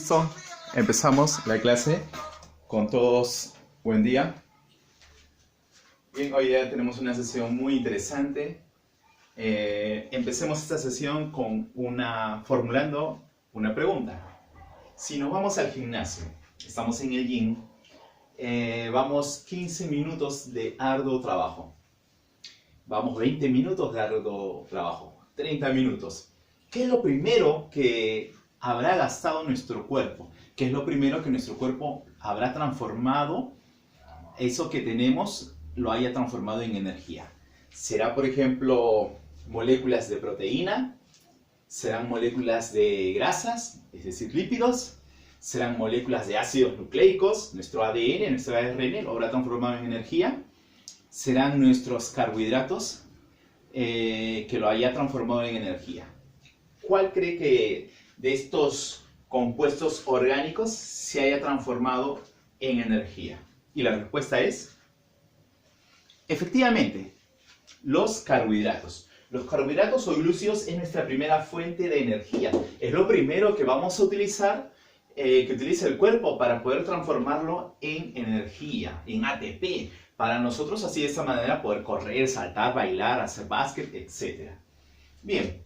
Listo, empezamos la clase con todos. Buen día. Bien, hoy ya tenemos una sesión muy interesante. Empecemos esta sesión con formulando una pregunta. Si nos vamos al gimnasio, estamos en el gym, vamos 15 minutos de arduo trabajo. Vamos 20 minutos de arduo trabajo, 30 minutos. ¿Qué es lo primero que habrá gastado nuestro cuerpo? ¿Qué es lo primero que nuestro cuerpo habrá transformado? Eso que tenemos lo haya transformado en energía. ¿Será, por ejemplo, moléculas de proteína? ¿Serán moléculas de grasas, es decir, lípidos? ¿Serán moléculas de ácidos nucleicos? Nuestro ADN, nuestro ARN lo habrá transformado en energía. ¿Serán nuestros carbohidratos que lo haya transformado en energía? ¿Cuál cree que de estos compuestos orgánicos se haya transformado en energía? Y la respuesta es, efectivamente, los carbohidratos. Los carbohidratos o glúcidos es nuestra primera fuente de energía. Es lo primero que vamos a utilizar, que utiliza el cuerpo para poder transformarlo en energía, en ATP. Para nosotros así de esta manera poder correr, saltar, bailar, hacer básquet, etc. Bien,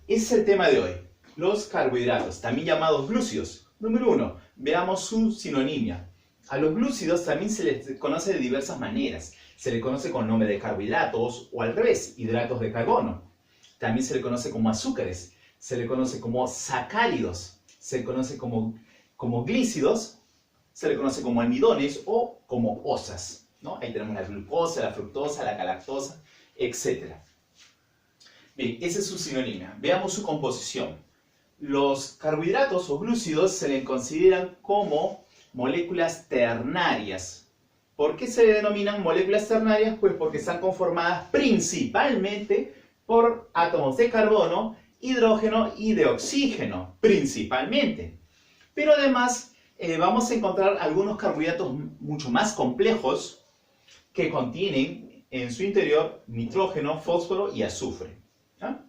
ese es el tema de hoy. Los carbohidratos, también llamados glúcidos. Número 1, veamos su sinonimia. A los glúcidos también se les conoce de diversas maneras. Se les conoce con nombre de carbohidratos o al revés, hidratos de carbono. También se le conoce como azúcares, se le conoce como sacáridos, se le conoce como glícidos, se le conoce como almidones o como osas, ¿no? Ahí tenemos la glucosa, la fructosa, la galactosa, etc. Bien, esa es su sinonimia. Veamos su composición. Los carbohidratos o glúcidos se les consideran como moléculas ternarias. ¿Por qué se denominan moléculas ternarias? Pues porque están conformadas principalmente por átomos de carbono, hidrógeno y de oxígeno, principalmente. Pero además vamos a encontrar algunos carbohidratos mucho más complejos que contienen en su interior nitrógeno, fósforo y azufre. ¿Ah?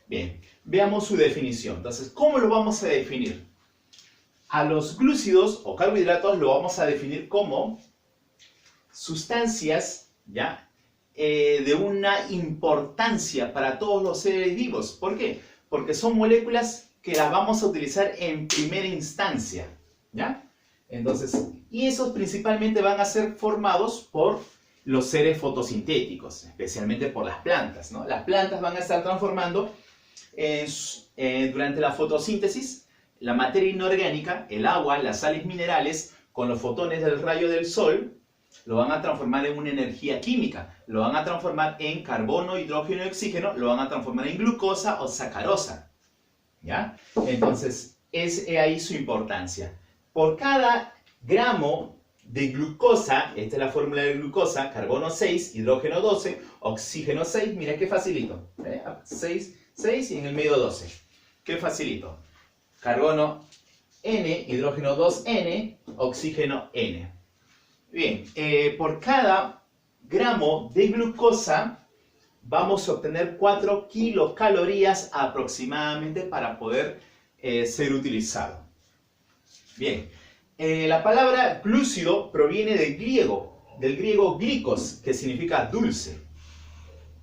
Bien, veamos su definición. Entonces, ¿cómo lo vamos a definir? A los glúcidos o carbohidratos lo vamos a definir como sustancias, ¿ya? De una importancia para todos los seres vivos. ¿Por qué? Porque son moléculas que las vamos a utilizar en primera instancia, ¿ya? Entonces, y esos principalmente van a ser formados por los seres fotosintéticos, especialmente por las plantas, ¿no? Las plantas van a estar transformando durante la fotosíntesis la materia inorgánica, el agua, las sales minerales, con los fotones del rayo del sol, lo van a transformar en una energía química, lo van a transformar en carbono, hidrógeno y oxígeno, lo van a transformar en glucosa o sacarosa, ¿ya? Entonces, es ahí su importancia. Por cada gramo de glucosa, esta es la fórmula de glucosa, carbono 6, hidrógeno 12, oxígeno 6, mira qué facilito, 6 y en el medio 12, qué facilito. Carbono N, hidrógeno 2N, oxígeno N. Bien, por cada gramo de glucosa vamos a obtener 4 kilocalorías aproximadamente para poder ser utilizado. Bien, la palabra glúcido proviene del griego glikos, que significa dulce.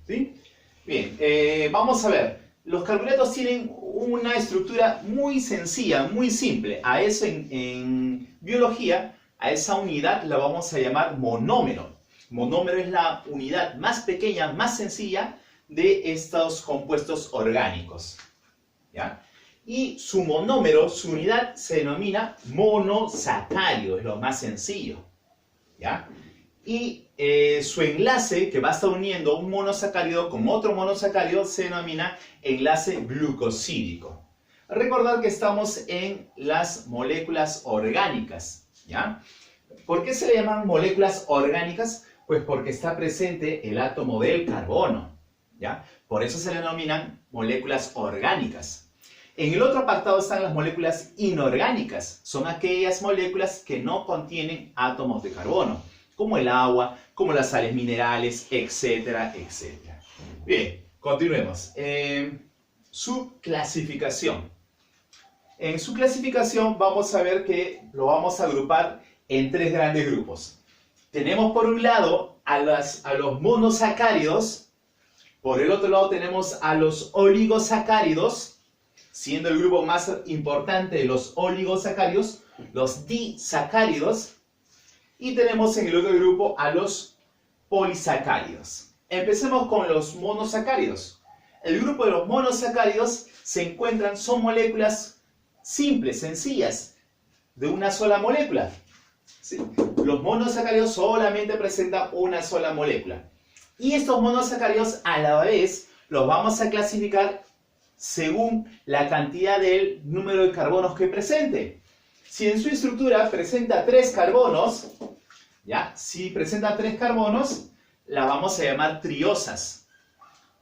¿Sí? Bien, vamos a ver. Los carbohidratos tienen una estructura muy sencilla, muy simple. A eso en biología, a esa unidad la vamos a llamar monómero. Monómero es la unidad más pequeña, más sencilla de estos compuestos orgánicos, ¿ya? Y su monómero, su unidad, se denomina monosacárido, es lo más sencillo, ¿ya? Y su enlace, que va a estar uniendo un monosacárido con otro monosacárido, se denomina enlace glucosídico. Recordad que estamos en las moléculas orgánicas, ¿ya? ¿Por qué se le llaman moléculas orgánicas? Pues porque está presente el átomo del carbono, ¿ya? Por eso se le denominan moléculas orgánicas. En el otro apartado están las moléculas inorgánicas. Son aquellas moléculas que no contienen átomos de carbono, como el agua, como las sales minerales, etcétera, etcétera. Bien, continuemos. Su clasificación. En su clasificación vamos a ver que lo vamos a agrupar en tres grandes grupos. Tenemos por un lado a los monosacáridos, por el otro lado tenemos a los oligosacáridos, siendo el grupo más importante los oligosacáridos, los disacáridos, y tenemos en el otro grupo a los polisacáridos. Empecemos con los monosacáridos. El grupo de los monosacáridos son moléculas simples, sencillas, de una sola molécula. ¿Sí? Los monosacáridos solamente presentan una sola molécula. Y estos monosacáridos a la vez los vamos a clasificar según la cantidad del número de carbonos que presente. Si en su estructura presenta 3 carbonos, ¿ya? Si presenta 3 carbonos, la vamos a llamar triosas.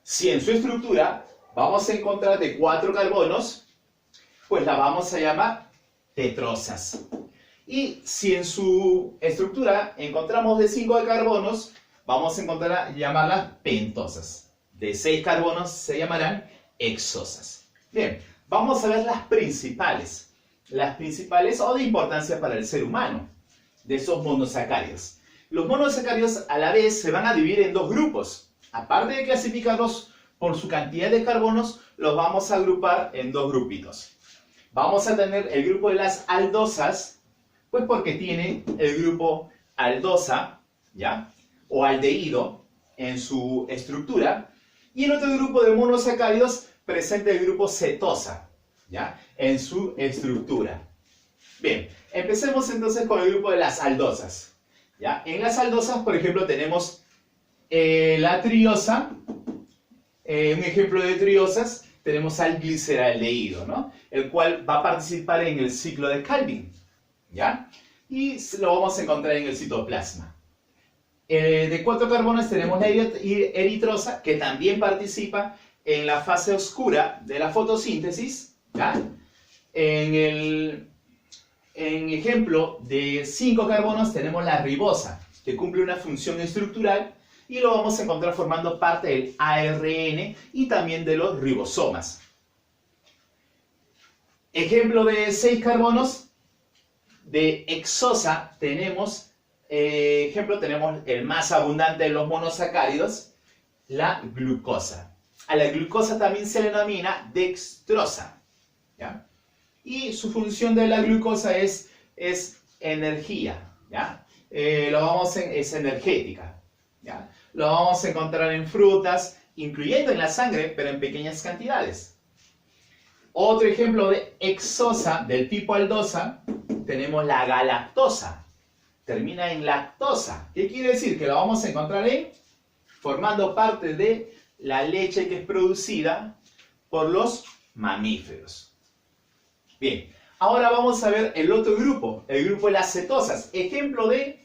Si en su estructura vamos a encontrar de 4 carbonos, pues la vamos a llamar tetrosas. Y si en su estructura encontramos de 5 carbonos, vamos a llamarlas pentosas. De 6 carbonos se llamarán hexosas. Bien, vamos a ver las principales o de importancia para el ser humano de esos monosacáridos. Los monosacáridos a la vez se van a dividir en dos grupos. Aparte de clasificarlos por su cantidad de carbonos, los vamos a agrupar en dos grupitos. Vamos a tener el grupo de las aldosas, pues porque tiene el grupo aldosa, ¿ya? O aldehído en su estructura. Y el otro grupo de monosacáridos presenta el grupo cetosa, ¿ya? En su estructura. Bien, empecemos entonces con el grupo de las aldosas, ¿ya? En las aldosas, por ejemplo, tenemos la triosa. Un ejemplo de triosas, tenemos al gliceraldehído, ¿no? El cual va a participar en el ciclo de Calvin, ¿ya? Y lo vamos a encontrar en el citoplasma. De 4 carbonos tenemos la eritrosa, que también participa en la fase oscura de la fotosíntesis, ¿ya? En ejemplo de 5 carbonos tenemos la ribosa, que cumple una función estructural y lo vamos a encontrar formando parte del ARN y también de los ribosomas. Ejemplo de 6 carbonos de hexosa tenemos, tenemos el más abundante de los monosacáridos, la glucosa. A la glucosa también se le denomina dextrosa, ¿ya? Y su función de la glucosa es energía, ¿ya? Es energética, ¿ya? Lo vamos a encontrar en frutas, incluyendo en la sangre, pero en pequeñas cantidades. Otro ejemplo de hexosa del tipo aldosa, tenemos la galactosa. Termina en lactosa. ¿Qué quiere decir? Que lo vamos a encontrar formando parte de la leche que es producida por los mamíferos. Bien, ahora vamos a ver el otro grupo, el grupo de las cetosas. Ejemplo de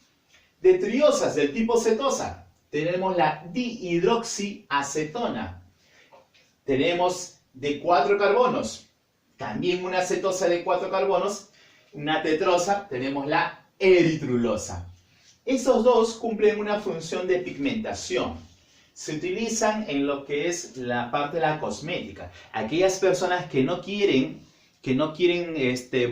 triosas del tipo cetosa. Tenemos la dihidroxiacetona. Tenemos de 4 carbonos, también una cetosa de 4 carbonos, una tetrosa, tenemos la eritrulosa. Estos dos cumplen una función de pigmentación. Se utilizan en lo que es la parte de la cosmética. Aquellas personas que no quieren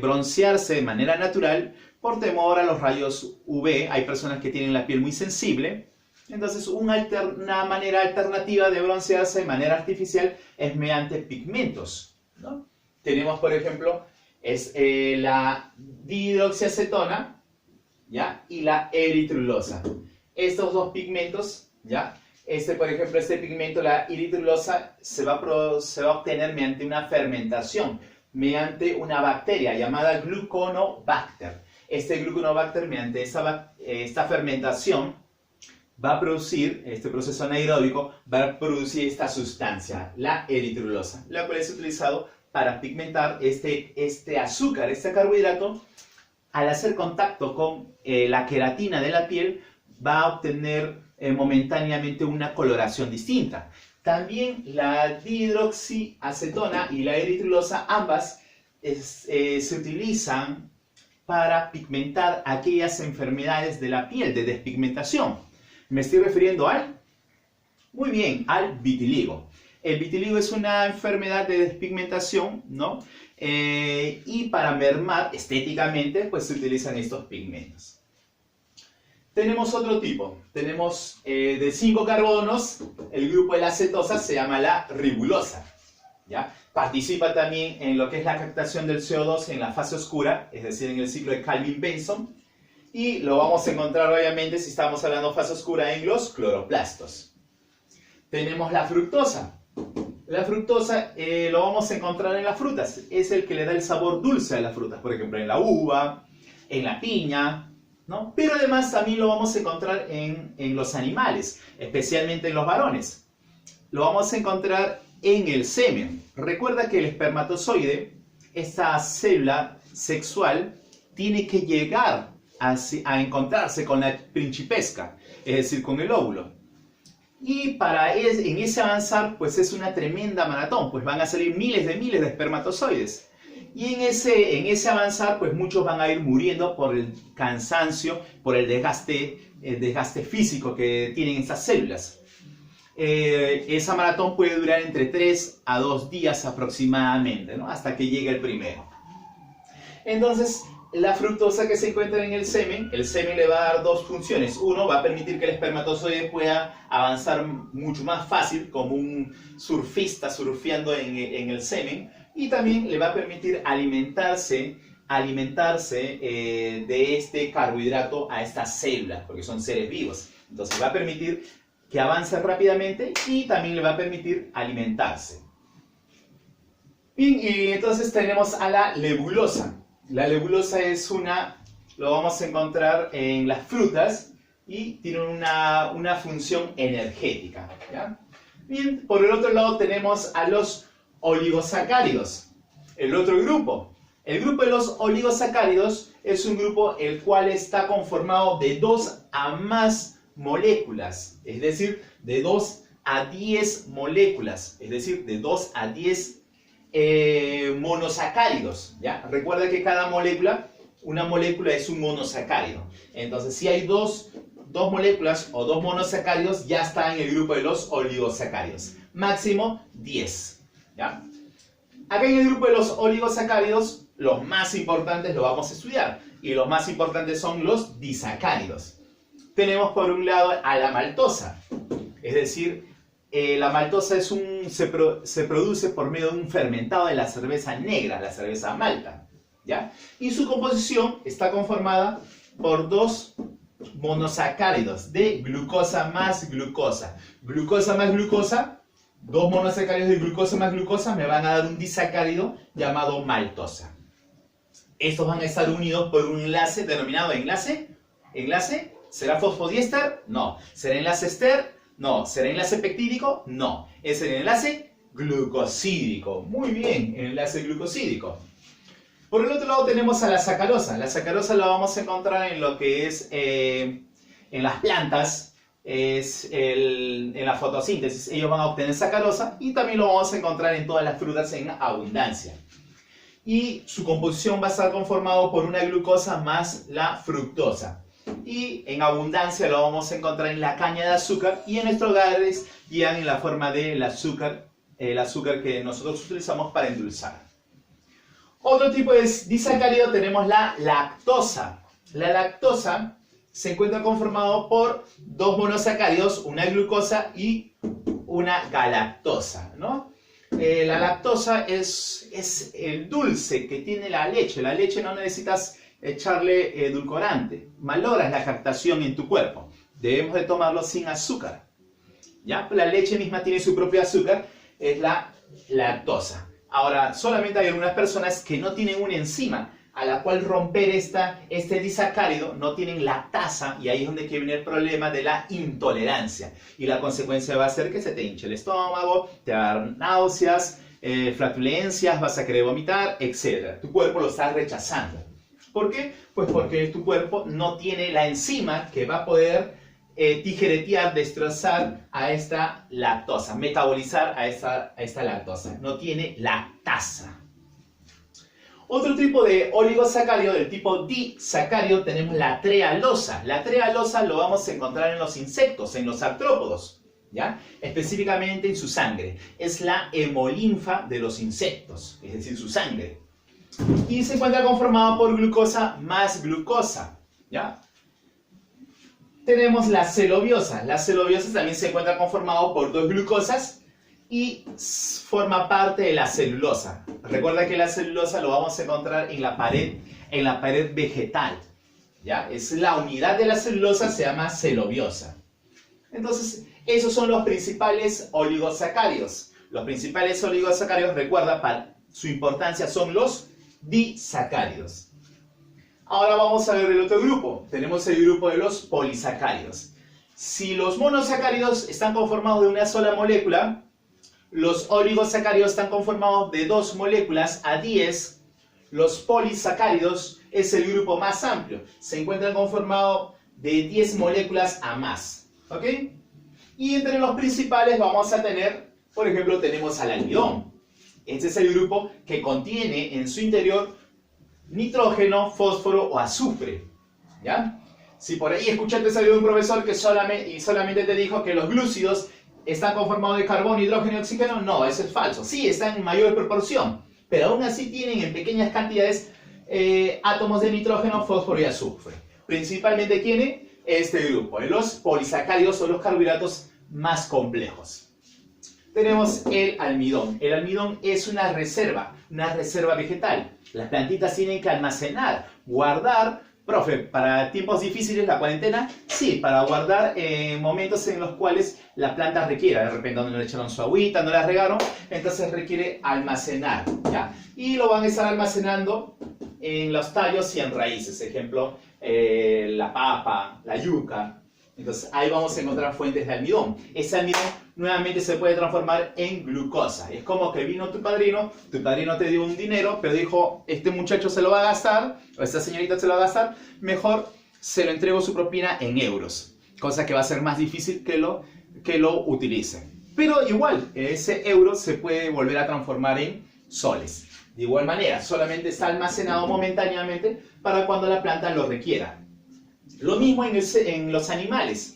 broncearse de manera natural por temor a los rayos UV, hay personas que tienen la piel muy sensible. Entonces, una manera alternativa de broncearse de manera artificial es mediante pigmentos, ¿no? Tenemos, por ejemplo, la dihidroxiacetona, ¿ya? Y la eritrulosa. Estos dos pigmentos, ¿ya? Por ejemplo, este pigmento, la eritrulosa, se va a obtener mediante una fermentación, mediante una bacteria llamada Gluconobacter. Este Gluconobacter, mediante esta fermentación, va a producir, este proceso anaeróbico, va a producir esta sustancia, la eritrulosa, la cual es utilizado para pigmentar este azúcar, este carbohidrato. Al hacer contacto con la queratina de la piel, va a obtener momentáneamente una coloración distinta. También la dihidroxiacetona y la eritrulosa, ambas se utilizan para pigmentar aquellas enfermedades de la piel, de despigmentación. Me estoy refiriendo al vitiligo. El vitiligo es una enfermedad de despigmentación, ¿no? Y para mermar estéticamente, pues se utilizan estos pigmentos. Tenemos otro tipo. Tenemos de 5 carbonos, el grupo de la acetosa se llama la ribulosa. ¿Ya? Participa también en lo que es la captación del CO2 en la fase oscura, es decir, en el ciclo de Calvin-Benson. Y lo vamos a encontrar, obviamente, si estamos hablando de fase oscura, en los cloroplastos. Tenemos la fructosa. La fructosa lo vamos a encontrar en las frutas. Es el que le da el sabor dulce a las frutas. Por ejemplo, en la uva, en la piña, ¿no? Pero además también lo vamos a encontrar en los animales, especialmente en los varones. Lo vamos a encontrar en el semen. Recuerda que el espermatozoide, esta célula sexual, tiene que llegar a encontrarse con la principesca, es decir, con el óvulo. Y en ese avanzar, pues es una tremenda maratón, pues van a salir miles de espermatozoides. Y en ese avanzar, pues muchos van a ir muriendo por el cansancio, por el desgaste físico que tienen estas células. Esa maratón puede durar entre 3 a 2 días aproximadamente, ¿no? Hasta que llegue el primero. Entonces, la fructosa que se encuentra en el semen le va a dar dos funciones. Uno, va a permitir que el espermatozoide pueda avanzar mucho más fácil, como un surfista surfeando en el semen. Y también le va a permitir alimentarse de este carbohidrato a estas células, porque son seres vivos. Entonces va a permitir que avance rápidamente y también le va a permitir alimentarse. Bien, y entonces tenemos a la lebulosa. La lebulosa lo vamos a encontrar en las frutas y tiene una función energética, ¿ya? Bien, por el otro lado tenemos a los oligosacáridos, el otro grupo. El grupo de los oligosacáridos es un grupo el cual está conformado de 2 a más moléculas, es decir, de 2 a 10 moléculas, es decir, de 2 a 10 monosacáridos, ¿ya? Recuerda que una molécula es un monosacárido. Entonces, si hay dos moléculas o 2 monosacáridos, ya está en el grupo de los oligosacáridos. Máximo 10, ¿ya? Acá en el grupo de los oligosacáridos, los más importantes los vamos a estudiar. Y los más importantes son los disacáridos. Tenemos por un lado a la maltosa, es decir, la maltosa se produce por medio de un fermentado de la cerveza negra, la cerveza malta, ¿ya? Y su composición está conformada por 2 monosacáridos de glucosa más glucosa. Glucosa más glucosa, 2 monosacáridos de glucosa más glucosa me van a dar un disacárido llamado maltosa. Estos van a estar unidos por un enlace denominado enlace. ¿Será fosfodiéster? No. ¿Será enlace ester? No. ¿Será enlace peptídico? No. Es el enlace glucosídico. Muy bien, el enlace glucosídico. Por el otro lado tenemos a la sacarosa. La sacarosa la vamos a encontrar en lo que es en las plantas, en la fotosíntesis. Ellos van a obtener sacarosa y también lo vamos a encontrar en todas las frutas en abundancia. Y su composición va a estar conformado por una glucosa más la fructosa. Y en abundancia lo vamos a encontrar en la caña de azúcar y en nuestros hogares guían en la forma del azúcar, el azúcar que nosotros utilizamos para endulzar. Otro tipo de disacárido tenemos la lactosa. La lactosa se encuentra conformado por 2 monosacáridos, una glucosa y una galactosa, ¿no? La lactosa es el dulce que tiene la leche. La leche no necesitas echarle edulcorante, malogras la captación en tu cuerpo. Debemos de tomarlo sin azúcar, ¿ya? La leche misma tiene su propio azúcar, es la lactosa. Ahora, solamente hay algunas personas que no tienen una enzima a la cual romper este disacárido, no tienen lactasa, y ahí es donde viene el problema de la intolerancia. Y la consecuencia va a ser que se te hinche el estómago, te va a dar náuseas, flatulencias, vas a querer vomitar, etc. Tu cuerpo lo está rechazando. ¿Por qué? Pues porque tu cuerpo no tiene la enzima que va a poder tijeretear, destrozar a esta lactosa, metabolizar a esta lactosa. No tiene lactasa. Otro tipo de oligosacárido, del tipo disacárido, tenemos la trealosa. La trealosa lo vamos a encontrar en los insectos, en los artrópodos, ¿ya? Específicamente en su sangre. Es la hemolinfa de los insectos, es decir, su sangre. y se encuentra conformado por glucosa más glucosa, ¿ya? Tenemos la celobiosa. La celobiosa también se encuentra conformado por dos glucosas y forma parte de la celulosa. Recuerda que la celulosa lo vamos a encontrar en la pared vegetal, ¿ya? Es la unidad de la celulosa, se llama celobiosa. Entonces, esos son los principales oligosacáridos. Los principales oligosacáridos, recuerda, para su importancia son los disacáridos. Ahora vamos a ver el otro grupo. Tenemos el grupo de los polisacáridos. Si los monosacáridos están conformados de una sola molécula, los oligosacáridos están conformados de dos moléculas a 10. Los polisacáridos es el grupo más amplio. Se encuentran conformados de 10 moléculas a más. ¿Ok? Y entre los principales vamos a tener, por ejemplo, tenemos al almidón. Este es el grupo que contiene en su interior nitrógeno, fósforo o azufre, ¿ya? Si por ahí escuchaste salir un profesor que solamente te dijo que los glúcidos están conformados de carbono, hidrógeno y oxígeno, no, eso es falso. Sí, están en mayor proporción, pero aún así tienen en pequeñas cantidades átomos de nitrógeno, fósforo y azufre. Principalmente tiene este grupo, los polisacáridos son los carbohidratos más complejos. Tenemos el almidón. El almidón es una reserva vegetal. Las plantitas tienen que almacenar, guardar, profe, para tiempos difíciles, la cuarentena, sí, para guardar momentos en los cuales la planta requiera. De repente no le echaron su agüita, no la regaron, entonces requiere almacenar, ¿ya? Y lo van a estar almacenando en los tallos y en raíces. Ejemplo, la papa, la yuca. Entonces ahí vamos a encontrar fuentes de almidón. Ese almidón nuevamente se puede transformar en glucosa. Es como que vino tu padrino te dio un dinero, pero dijo, este muchacho se lo va a gastar, o esta señorita se lo va a gastar, mejor se lo entrego su propina en euros. Cosa que va a ser más difícil que lo utilice. Pero igual, ese euro se puede volver a transformar en soles. De igual manera, solamente está almacenado momentáneamente para cuando la planta lo requiera. Lo mismo en los animales.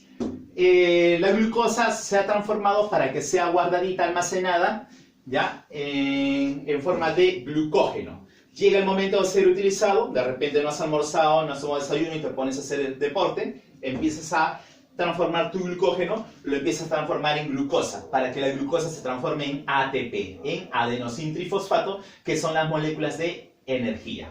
La glucosa se ha transformado para que sea guardadita, almacenada, ¿ya? En forma de glucógeno. Llega el momento de ser utilizado, de repente no has almorzado, no has tomado desayuno y te pones a hacer el deporte, empiezas a transformar tu glucógeno, lo empiezas a transformar en glucosa, para que la glucosa se transforme en ATP, en adenosintrifosfato, que son las moléculas de energía.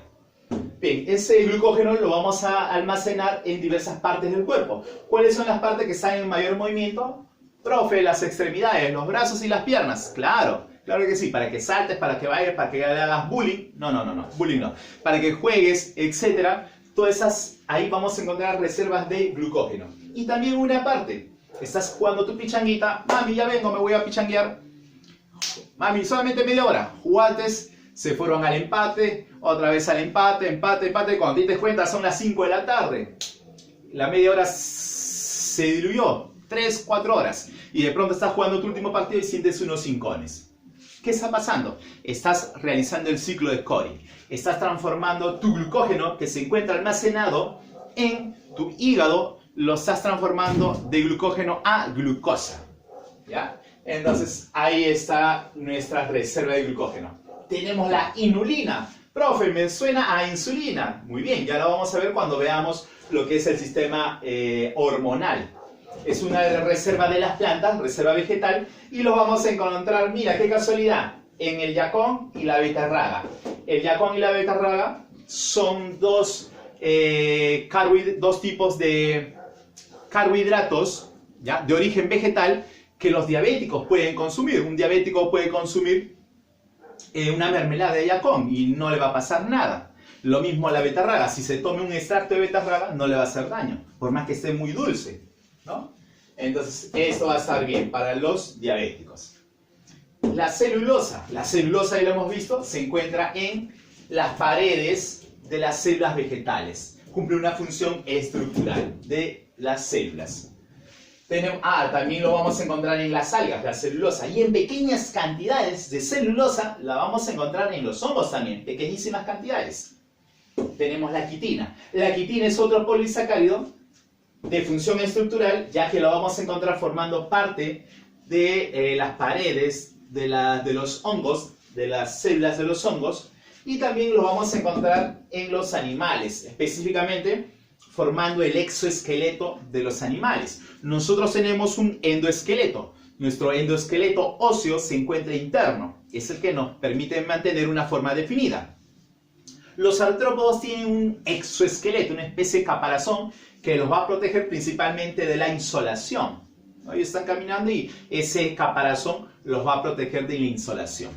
Bien, ese glucógeno lo vamos a almacenar en diversas partes del cuerpo. ¿Cuáles son las partes que están en mayor movimiento? Profe, las extremidades, los brazos y las piernas. Claro, claro que sí, para que saltes, para que bailes, para que le hagas bullying. No, bullying no. Para que juegues, etc. Todas esas, ahí vamos a encontrar reservas de glucógeno. Y también una parte, estás jugando tu pichanguita. Mami, ya vengo, me voy a pichanguear. Mami, solamente media hora. Jugates, se fueron al empate, otra vez al empate. Cuando te das cuenta son las 5 de la tarde. La media hora se diluyó, 3, 4 horas. Y de pronto estás jugando tu último partido y sientes unos hincones. ¿Qué está pasando? Estás realizando el ciclo de Cori. Estás transformando tu glucógeno que se encuentra almacenado en tu hígado, lo estás transformando de glucógeno a glucosa. ¿Ya? Entonces ahí está nuestra reserva de glucógeno. Tenemos la inulina. Profe, me suena a insulina. Muy bien, ya lo vamos a ver cuando veamos lo que es el sistema hormonal. Es una reserva de las plantas, reserva vegetal, y lo vamos a encontrar, mira qué casualidad, en el yacón y la betarraga. El yacón y la betarraga son dos tipos de carbohidratos, ¿ya?, de origen vegetal que los diabéticos pueden consumir. Un diabético puede consumir una mermelada de yacón y no le va a pasar nada. Lo mismo a la betarraga, si se tome un extracto de betarraga no le va a hacer daño, por más que esté muy dulce, ¿no? Entonces esto va a estar bien para los diabéticos. La celulosa, ya lo hemos visto, se encuentra en las paredes de las células vegetales. Cumple una función estructural de las células. También lo vamos a encontrar en las algas, la celulosa. Y en pequeñas cantidades de celulosa la vamos a encontrar en los hongos también, pequeñísimas cantidades. Tenemos la quitina. La quitina es otro polisacárido de función estructural, ya que lo vamos a encontrar formando parte de las paredes de los hongos, de las células de los hongos. y también lo vamos a encontrar en los animales, específicamente formando el exoesqueleto de los animales. Nosotros tenemos un endoesqueleto. Nuestro endoesqueleto óseo se encuentra interno, es el que nos permite mantener una forma definida. Los artrópodos tienen un exoesqueleto, una especie de caparazón que los va a proteger principalmente de la insolación. Ellos están caminando y ese caparazón los va a proteger de la insolación.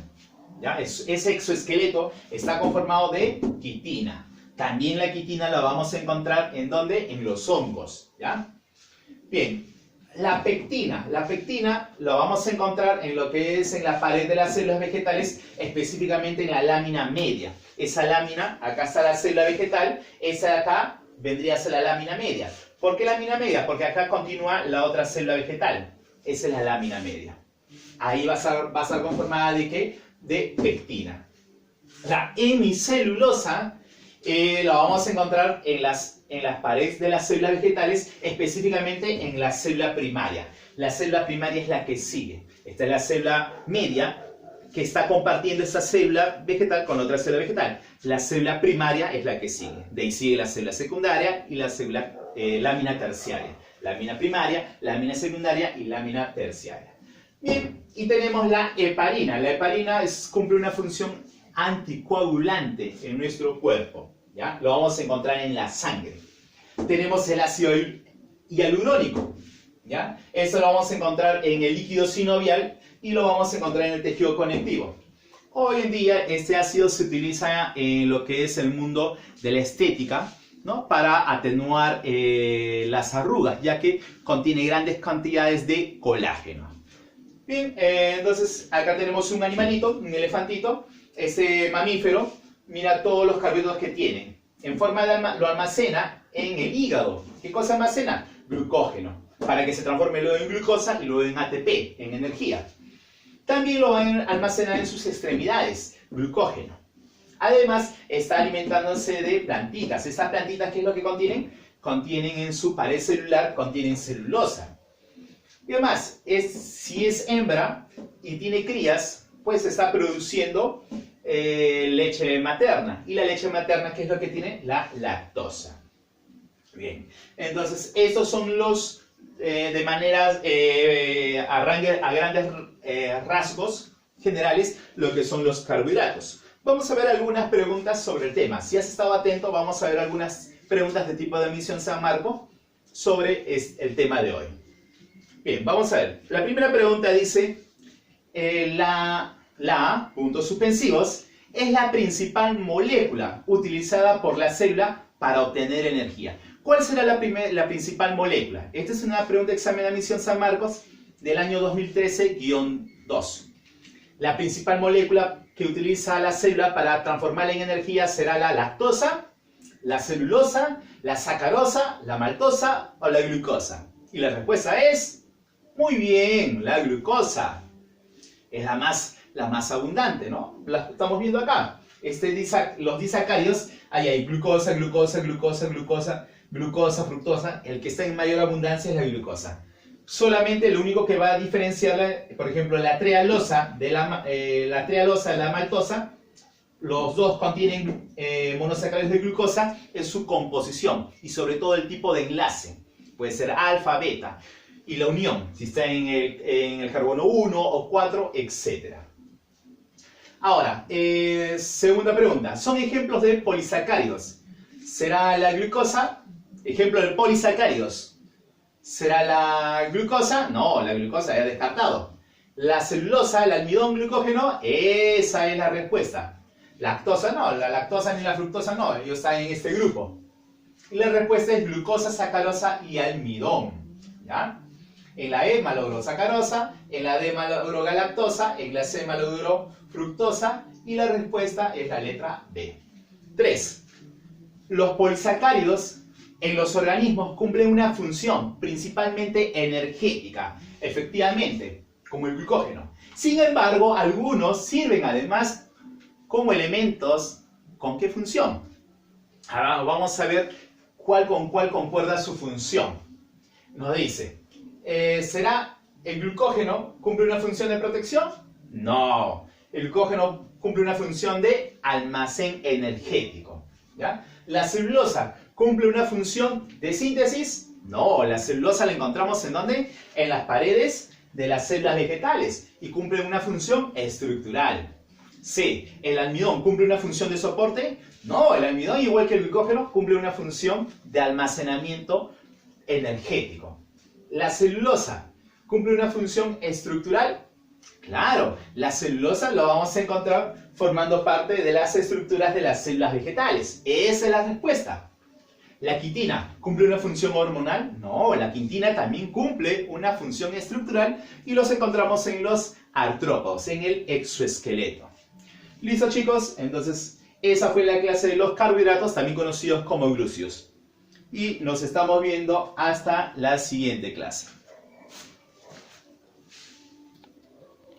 ¿Ya? Ese exoesqueleto está conformado de quitina. También la quitina la vamos a encontrar ¿en dónde? En los hongos. ¿Ya? Bien, la pectina. La pectina la vamos a encontrar en lo que es en la pared de las células vegetales, específicamente en la lámina media. Esa lámina, acá está la célula vegetal, esa de acá vendría a ser la lámina media. ¿Por qué lámina media? Porque acá continúa la otra célula vegetal. Esa es la lámina media. Ahí va a estar conformada ¿de qué? De pectina. La hemicelulosa la vamos a encontrar en las paredes de las células vegetales, específicamente en la célula primaria. La célula primaria es la que sigue. Esta es la célula media que está compartiendo esa célula vegetal con otra célula vegetal. La célula primaria es la que sigue. De ahí sigue la célula secundaria y la célula lámina terciaria. Lámina primaria, lámina secundaria y lámina terciaria. Bien, y tenemos la heparina. La heparina cumple una función anticoagulante en nuestro cuerpo. ¿Ya? Lo vamos a encontrar en la sangre. Tenemos el ácido hialurónico. ¿Ya? Eso lo vamos a encontrar en el líquido sinovial y lo vamos a encontrar en el tejido conectivo. Hoy en día este ácido se utiliza en lo que es el mundo de la estética, ¿no? Para atenuar las arrugas, ya que contiene grandes cantidades de colágeno. Bien, entonces acá tenemos un animalito, un elefantito. Este mamífero, mira todos los carbohidratos que tiene. En forma de lo almacena en el hígado. ¿Qué cosa almacena? Glucógeno, para que se transforme luego en glucosa y luego en ATP, en energía. También lo van a almacenar en sus extremidades, glucógeno. Además, está alimentándose de plantitas. ¿Estas plantitas qué es lo que contienen? Contienen en su pared celular, contienen celulosa. Y además, si es hembra y tiene crías, pues está produciendo leche materna. ¿Y la leche materna qué es lo que tiene? La lactosa. Bien, entonces estos son los, de maneras, a grandes rasgos generales, lo que son los carbohidratos. Vamos a ver algunas preguntas sobre el tema. Si has estado atento, vamos a ver algunas preguntas de tipo de Misión San Marco sobre el tema de hoy. Bien, vamos a ver. La primera pregunta dice, la puntos suspensivos, es la principal molécula utilizada por la célula para obtener energía. ¿Cuál será la principal molécula? Esta es una pregunta de examen de admisión San Marcos del año 2013-2. La principal molécula que utiliza la célula para transformarla en energía será la lactosa, la celulosa, la sacarosa, la maltosa o la glucosa. Y la respuesta es, muy bien, la glucosa. Es la más abundante, ¿no? La estamos viendo acá. Los disacáridos, ahí hay glucosa, glucosa, glucosa, glucosa, glucosa, fructosa. El que está en mayor abundancia es la glucosa. Solamente lo único que va a diferenciar, por ejemplo, la trealosa de la maltosa, los dos contienen monosacáridos de glucosa en su composición y sobre todo el tipo de enlace. Puede ser alfa, beta. Y la unión, si está en el carbono 1 o 4, etc. Ahora, segunda pregunta. ¿Son ejemplos de polisacáridos? ¿Será la glucosa? Ejemplo de polisacáridos. ¿Será la glucosa? No, la glucosa ya descartado. La celulosa, el almidón glucógeno, esa es la respuesta. Lactosa no, la lactosa ni la fructosa no, ellos están en este grupo. Y la respuesta es glucosa, sacarosa y almidón. ¿Ya? En la E malogró sacarosa, en la D malogró galactosa, en la C malogró fructosa y la respuesta es la letra B. 3. Los polisacáridos en los organismos cumplen una función principalmente energética, efectivamente, como el glucógeno. Sin embargo, algunos sirven además como elementos. ¿Con qué función? Ahora vamos a ver cuál con cuál concuerda su función. Nos dice, ¿será el glucógeno cumple una función de protección? No. El glucógeno cumple una función de almacén energético. ¿Ya? La celulosa cumple una función de síntesis. No, la celulosa la encontramos ¿en dónde? En las paredes de las células vegetales y cumple una función estructural. C. ¿El almidón cumple una función de soporte? No, el almidón, igual que el glucógeno, cumple una función de almacenamiento energético. ¿La celulosa cumple una función estructural? Claro, la celulosa lo vamos a encontrar formando parte de las estructuras de las células vegetales. Esa es la respuesta. ¿La quitina cumple una función hormonal? No, la quitina también cumple una función estructural y los encontramos en los artrópodos, en el exoesqueleto. ¿Listo, chicos? Entonces, esa fue la clase de los carbohidratos, también conocidos como glúcidos. Y nos estamos viendo hasta la siguiente clase.